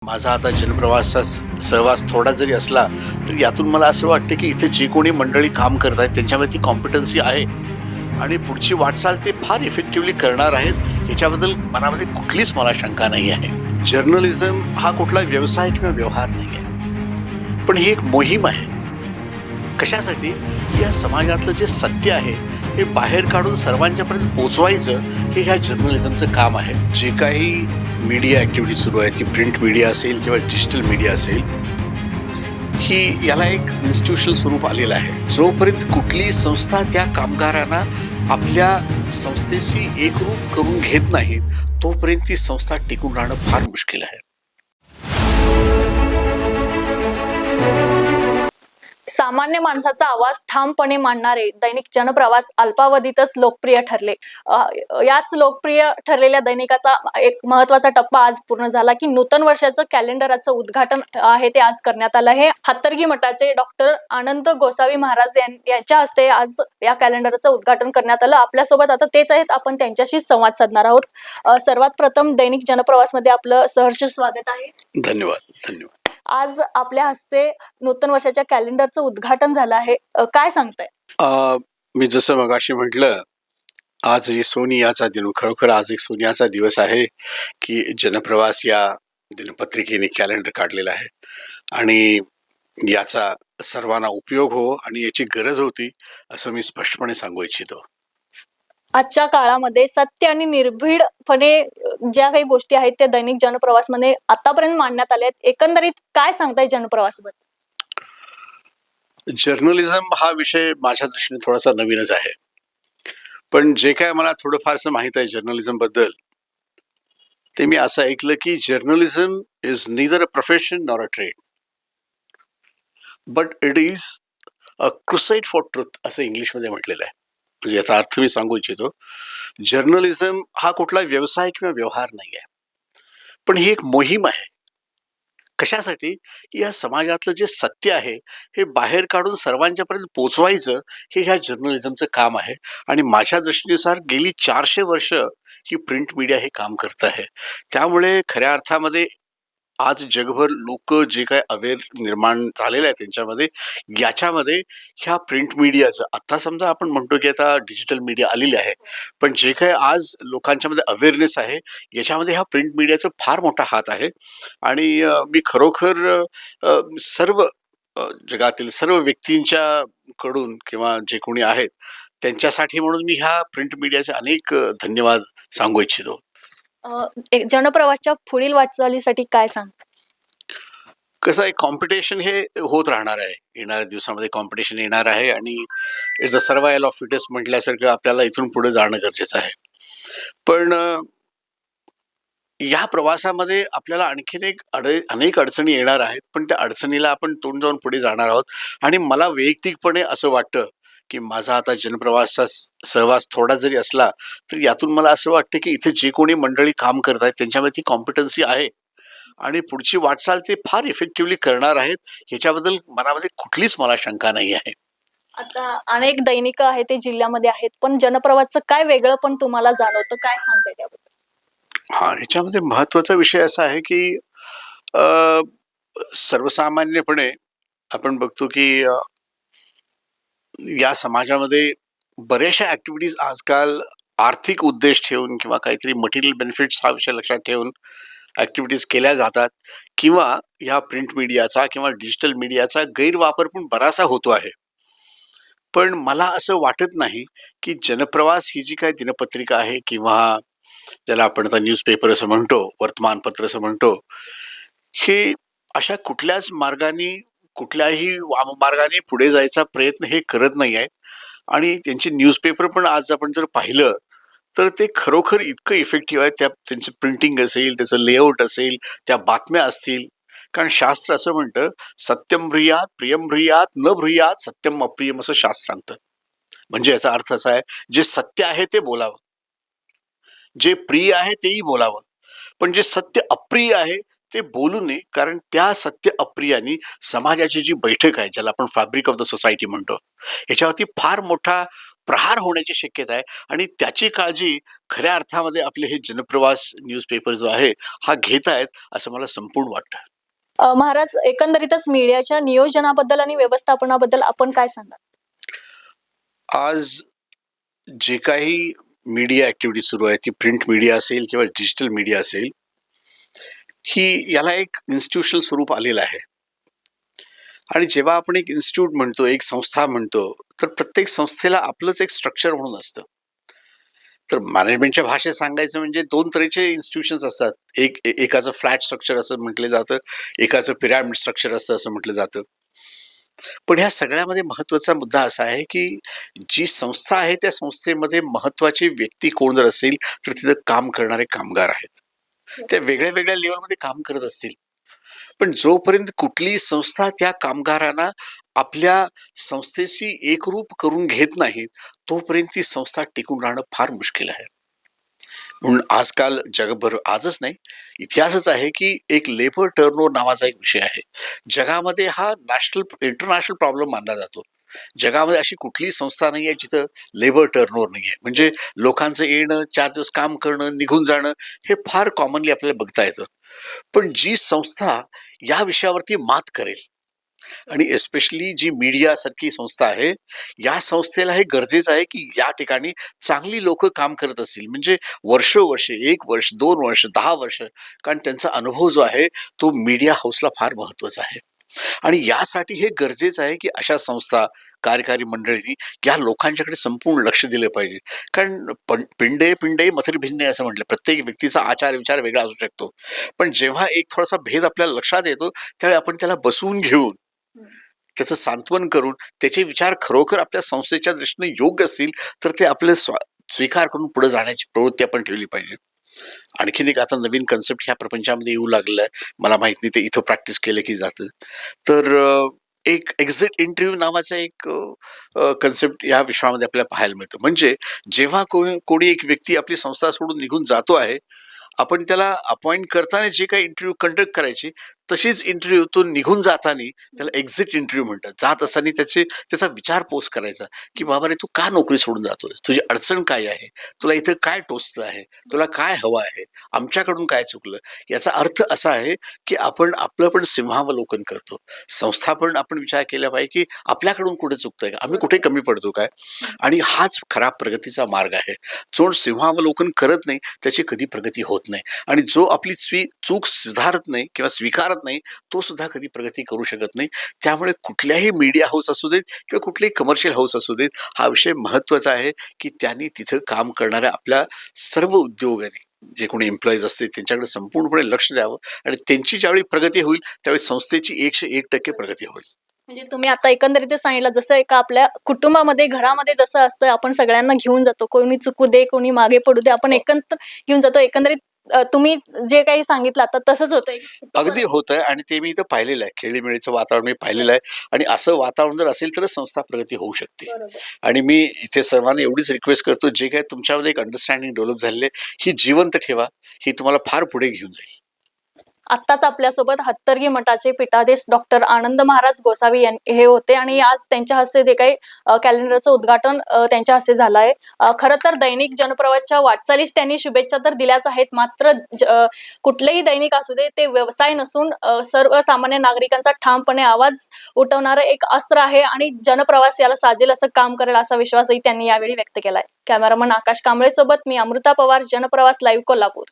माझा आता जनप्रवासात सहवास थोडा जरी असला तरी यातून मला असं वाटतं की इथे जे कोणी मंडळी काम करत आहेत त्यांच्यामध्ये ती कॉम्पिटन्सी आहे आणि पुढची वाटचाल ते फार इफेक्टिव्हली करणार आहेत याच्याबद्दल मनामध्ये कुठलीच मला शंका नाही आहे. जर्नलिझम हा कुठला व्यवसाय किंवा व्यवहार नाही आहे, पण ही एक मोहीम आहे. कशासाठी? या समाजातलं जे सत्य आहे हे बाहेर काढून सर्वांच्यापर्यंत पोचवायचं हे ह्या जर्नलिझमचं काम आहे. जे काही मीडिया ॲक्टिव्हिटी सुरू आहे, ती प्रिंट मीडिया असेल किंवा डिजिटल मीडिया असेल, ही याला एक इन्स्टिट्यूशनल स्वरूप आलेलं आहे. जोपर्यंत कुठलीही संस्था त्या कामगारांना आपल्या संस्थेशी एकरूप करून घेत नाहीत तोपर्यंत ती संस्था टिकून राहणं फार मुश्किल आहे. सामान्य माणसाचा आवाज ठामपणे मांडणारे दैनिक जनप्रवास अल्पावधीतच लोकप्रिय ठरले. याच लोकप्रिय ठरलेल्या दैनिकाचा एक महत्वाचा टप्पा आज पूर्ण झाला की नूतन वर्षाचं कॅलेंडराचं उद्घाटन आहे ते आज करण्यात आलं आहे. हातर्गी मठाचे डॉक्टर आनंद गोसावी महाराज यांच्या हस्ते आज या कॅलेंडरचं उद्घाटन करण्यात आलं. आपल्यासोबत आता तेच आहेत, आपण त्यांच्याशी संवाद साधणार आहोत. सर्वात प्रथम दैनिक जनप्रवास मध्ये आपलं सहर्ष स्वागत आहे. धन्यवाद. धन्यवाद. आज आपल्या हस्ते नूतन वर्षाच्या कॅलेंडरचं उद्घाटन झालं आहे. काय सांगताय? मी जसं मगाशी म्हटलं, आज सोनियाचा दिन, खरोखर आज एक सोनियाचा दिवस आहे की जनप्रवास या दिनपत्रिकेने कॅलेंडर काढलेलं आहे आणि याचा सर्वांना उपयोग हो आणि याची गरज होती असं मी स्पष्टपणे सांगू इच्छितो. आजच्या काळामध्ये सत्य आणि निर्भीडपणे ज्या काही गोष्टी आहेत त्या दैनिक जनप्रवास मध्ये आतापर्यंत मांडण्यात आल्या आहेत. एकंदरीत काय सांगताय जनप्रवासबद्दल? जर्नलिझम हा विषय माझ्या दृष्टीने थोडासा नवीनच आहे, पण जे काय मला थोडंफारसं माहीत आहे जर्नलिझम बद्दल ते मी असं ऐकलं की journalism is neither a profession nor a trade, but it is a crusade for truth असं इंग्लिशमध्ये म्हटलेलं आहे. म्हणजे याचा अर्थ मी सांगू इच्छितो, जर्नलिझम हा कुठला व्यवसाय किंवा व्यवहार नाही आहे, पण ही एक मोहीम आहे. कशासाठी? या समाजातलं जे सत्य आहे हे बाहेर काढून सर्वांच्यापर्यंत पोचवायचं हे ह्या जर्नलिझमचं काम आहे आणि माझ्या दृष्टीनुसार गेली 400 वर्ष ही प्रिंट मीडिया हे काम करत आहे. त्यामुळे खऱ्या अर्थामध्ये आज जगभर लोक जे काय अवेअर निर्माण झालेलं आहे त्यांच्यामध्ये, याच्यामध्ये ह्या प्रिंट मीडियाचं, आता समजा आपण म्हणतो की आता डिजिटल मीडिया आलेली आहे, पण जे काय आज लोकांच्यामध्ये अवेअरनेस आहे याच्यामध्ये ह्या प्रिंट मीडियाचा फार मोठा हात आहे. आणि मी खरोखर सर्व जगातील सर्व व्यक्तींच्या कडून किंवा जे कोणी आहेत त्यांच्यासाठी म्हणून मी ह्या प्रिंट मीडियाचे अनेक धन्यवाद सांगू इच्छितो. जनप्रवासच्या पुढील वाटचालीसाठी काय सांग? कसं आहे, कॉम्पिटिशन हे होत राहणार आहे. येणाऱ्या दिवसामध्ये कॉम्पिटिशन येणार आहे आणि it's a survival of fittest म्हटल्यासारखं आपल्याला इथून पुढे जाणं गरजेचं आहे. पण या प्रवासामध्ये आपल्याला आणखीन अनेक अडचणी येणार आहेत, पण त्या अडचणीला आपण तोंड जाऊन पुढे जाणार आहोत. आणि मला वैयक्तिकपणे असं वाटतं की माझा आता जनप्रवासात सहवास थोडा जरी असला तरी यातून मला असं वाटतं की इथे जे कोणी मंडळी काम करत आहेत त्यांच्यामध्ये ती कॉम्पिटन्सी आहे आणि पुढची वाटचाल ते फार इफेक्टिव्हली करणार आहेत ह्याच्याबद्दल मनामध्ये कुठलीच मला शंका नाही आहे. आता अनेक दैनिक आहेत ते जिल्ह्यामध्ये आहेत, पण जनप्रवासचं काय वेगळं पण तुम्हाला जाणवतं? काय सांगताय त्याबद्दल? हा, ह्याच्यामध्ये महत्वाचा विषय असा आहे की सर्वसामान्यपणे आपण बघतो की या समाजामध्ये बऱ्याचशा ॲक्टिव्हिटीज आजकाल आर्थिक उद्देश ठेवून किंवा काहीतरी मटेरियल बेनिफिट्स हा विषय लक्षात ठेवून ॲक्टिव्हिटीज केल्या जातात किंवा ह्या प्रिंट मीडियाचा किंवा डिजिटल मीडियाचा गैरवापर पण बराचसा होतो आहे. पण मला असं वाटत नाही की जनप्रवास ही जी काही दिनपत्रिका आहे किंवा ज्याला आपण आता न्यूजपेपर असं म्हणतो, वर्तमानपत्र असं म्हणतो, हे अशा कुठल्याच मार्गाने कुठल्याही वाममार्गाने पुढे जायचा प्रयत्न हे करत नाही आहेत. आणि त्यांचे न्यूजपेपर पण आज आपण जर पाहिलं तर ते खरोखर इतकं इफेक्टिव्ह आहे. त्यांचं प्रिंटिंग असेल, त्याचं लेआउट असेल, त्या बातम्या असतील. कारण शास्त्र असं म्हणतं, सत्यम ब्रूयात प्रियम ब्रूयात न ब्रूयात सत्यम अप्रियम असं शास्त्र सांगतं. म्हणजे याचा अर्थ असा आहे, जे सत्य आहे ते बोलावं, जे प्रिय आहे तेही बोलावं, पण जे सत्य अप्रिय आहे ते बोलू नये. कारण त्या सत्य अप्रियानी समाजाची जी बैठक आहे, ज्याला आपण फॅब्रिक ऑफ द सोसायटी म्हणतो, याच्यावरती फार मोठा प्रहार होण्याची शक्यता आहे आणि त्याची काळजी खऱ्या अर्थामध्ये आपले हे जनप्रवास न्यूजपेपर जो आहे हा घेत आहेत असं मला संपूर्ण वाटतं. महाराज, एकंदरीतच मीडियाच्या नियोजनाबद्दल आणि व्यवस्थापनाबद्दल आपण काय सांगाल? आज जे काही मीडिया ऍक्टिव्हिटी सुरू आहे ती प्रिंट मीडिया असेल किंवा डिजिटल मीडिया असेल, ही याला एक इन्स्टिट्यूशनल स्वरूप आलेलं आहे. आणि जेव्हा आपण एक इन्स्टिट्यूट म्हणतो, एक संस्था म्हणतो, तर प्रत्येक संस्थेला आपलंच एक स्ट्रक्चर म्हणून असतं. तर मॅनेजमेंटच्या भाषेत सांगायचं म्हणजे दोन तऱ्हेचे इन्स्टिट्यूशन्स असतात. एकाचं फ्लॅट स्ट्रक्चर असं म्हटलं जातं, एकाचं पिरॅमिड स्ट्रक्चर असतं असं म्हटलं जातं. पण ह्या सगळ्यामध्ये महत्वाचा मुद्दा असा आहे की जी संस्था आहे त्या संस्थेमध्ये महत्वाची व्यक्ती कोण जर असेल तर तिथं काम करणारे कामगार आहेत. त्या वेगळ्या वेगळ्या लेवलमध्ये काम करत असतील, पण जोपर्यंत कुठलीही संस्था त्या कामगारांना आपल्या संस्थेशी एकरूप करून घेत नाही तोपर्यंत ती संस्था टिकून राहणं फार मुश्किल आहे. म्हणून आजकाल जगभर, आजच नाही इतिहासच आहे की एक लेबर टर्नओव्हर नावाचा एक विषय आहे. जगामध्ये हा इंटरनॅशनल प्रॉब्लेम मानला जातो. जगामध्ये अशी कुठलीही संस्था नाही आहे जिथं लेबर टर्नओव्हर नाही आहे. म्हणजे लोकांचं येणं, 4 दिवस काम करणं, निघून जाणं हे फार कॉमनली आपल्याला बघता येतं. पण जी संस्था या विषयावरती मात करेल आणि एस्पेशली जी मीडिया सारखी संस्था आहे, या संस्थेला हे गरजेचं आहे की या ठिकाणी चांगली लोक काम करत असतील, म्हणजे वर्षोवर्षे, 1 वर्ष, 2 वर्ष, 10 वर्ष, कारण त्यांचा अनुभव जो आहे तो मीडिया हाऊसला फार महत्वाचा आहे. आणि यासाठी हे गरजेचं आहे की अशा संस्था, कार्यकारी मंडळींनी या लोकांच्याकडे संपूर्ण लक्ष दिले पाहिजे. कारण पिंडे पिंडे मथुर भिन्ने असं म्हटलं, प्रत्येक व्यक्तीचा आचार विचार वेगळा असू शकतो, पण जेव्हा एक थोडासा भेद आपल्याला लक्षात येतो त्यावेळी आपण त्याला बसवून घेऊन त्याचं सांत्वन करून त्याचे विचार खरोखर आपल्या संस्थेच्या दृष्टीने योग्य असतील तर ते आपले स्वीकार करून पुढे जाण्याची प्रवृत्ती आपण ठेवली पाहिजे. आणखीन एक आता नवीन कन्सेप्ट ह्या प्रपंचामध्ये येऊ लागलेला आहे, मला माहित नाही ते इथं प्रॅक्टिस केलं की जातं. तर एक एक्झिट इंटरव्ह्यू नावाचा एक कन्सेप्ट या विश्वामध्ये आपल्याला पाहायला मिळतो. म्हणजे जेव्हा कोणी एक व्यक्ती आपली संस्था सोडून निघून जातो आहे, आपण त्याला अपॉइंट करताना जे काही इंटरव्ह्यू कंडक्ट करायची तशीच इंटरव्ह्यू तो निघून जाताना त्याला एक्झिट इंटरव्ह्यू म्हणतात. जात असताना त्याचा विचारपोस करायचा की बाबा रे, तू का नोकरी सोडून जातोय, तुझी अडचण काय आहे, तुला इथं काय टोचतं आहे, तुला काय हवं आहे, आमच्याकडून काय चुकलं. याचा अर्थ असा आहे की आपण आपलं पण सिंहावलोकन करतो. संस्था पण आपण विचार केला पाहिजे की आपल्याकडून कुठे चुकतंय का, आम्ही कुठे कमी पडतो काय. आणि हाच खरा प्रगतीचा मार्ग आहे. जो सिंहावलोकन करत नाही त्याची कधी प्रगती होत नाही, आणि जो आपली चूक सुधारत नाही किंवा स्वीकारत नाही तो सुद्धा कधी प्रगती करू शकत नाही. त्यामुळे कुठल्याही मीडिया हाऊस असू देत किंवा कुठलेही कमर्शियल हाऊस असू देत, हा विषय महत्वाचा आहे की त्यांनी तिथं काम करणाऱ्या आपल्या सर्व उद्योगांनी जे कोणी एम्प्लॉईज असतील त्यांच्याकडे संपूर्णपणे लक्ष द्यावं, आणि त्यांची ज्यावेळी प्रगती होईल त्यावेळी संस्थेची 101% प्रगती होईल. म्हणजे तुम्ही आता एकंदरीतच सांगितलं, जसं एका आपल्या कुटुंबामध्ये, घरामध्ये जसं असतं, आपण सगळ्यांना घेऊन जातो, कोणी चुकू दे, कोणी मागे पडू दे, आपण एकत्र घेऊन जातो. एकंदरीत तुम्ही जे काही सांगितलं आता तसंच होतंय. अगदी होत आहे, आणि ते मी इथं पाहिलेलं आहे. खेळीमेळीचं वातावरण मी पाहिलेलं आहे, आणि असं वातावरण जर असेल तरच संस्था प्रगती होऊ शकते. बरोबर. आणि मी इथे सर्वांना एवढीच रिक्वेस्ट करतो, जे काही तुमच्यामध्ये एक अंडरस्टँडिंग डेव्हलप झालेली आहे ही जिवंत ठेवा, ही तुम्हाला फार पुढे घेऊन जाईल. आत्ताच आपल्यासोबत हत्तरगी मठाचे पीठाधीश डॉक्टर आनंद महाराज गोसावी हे होते, आणि आज त्यांच्या हस्ते जे काही कॅलेंडरचं उद्घाटन त्यांच्या हस्ते झालं आहे. खरं तर दैनिक जनप्रवासच्या वाटचालीस त्यांनी शुभेच्छा तर दिल्याच आहेत, मात्र कुठलेही दैनिक असू दे ते व्यवसाय नसून सर्वसामान्य नागरिकांचा ठामपणे आवाज उठवणारं एक अस्त्र आहे, आणि जनप्रवास याला साजेल असं काम करेल असा विश्वासही त्यांनी यावेळी व्यक्त केलाय. कॅमेरामन आकाश कांबळे सोबत मी अमृता पवार, जनप्रवास लाईव्ह, कोल्हापूर.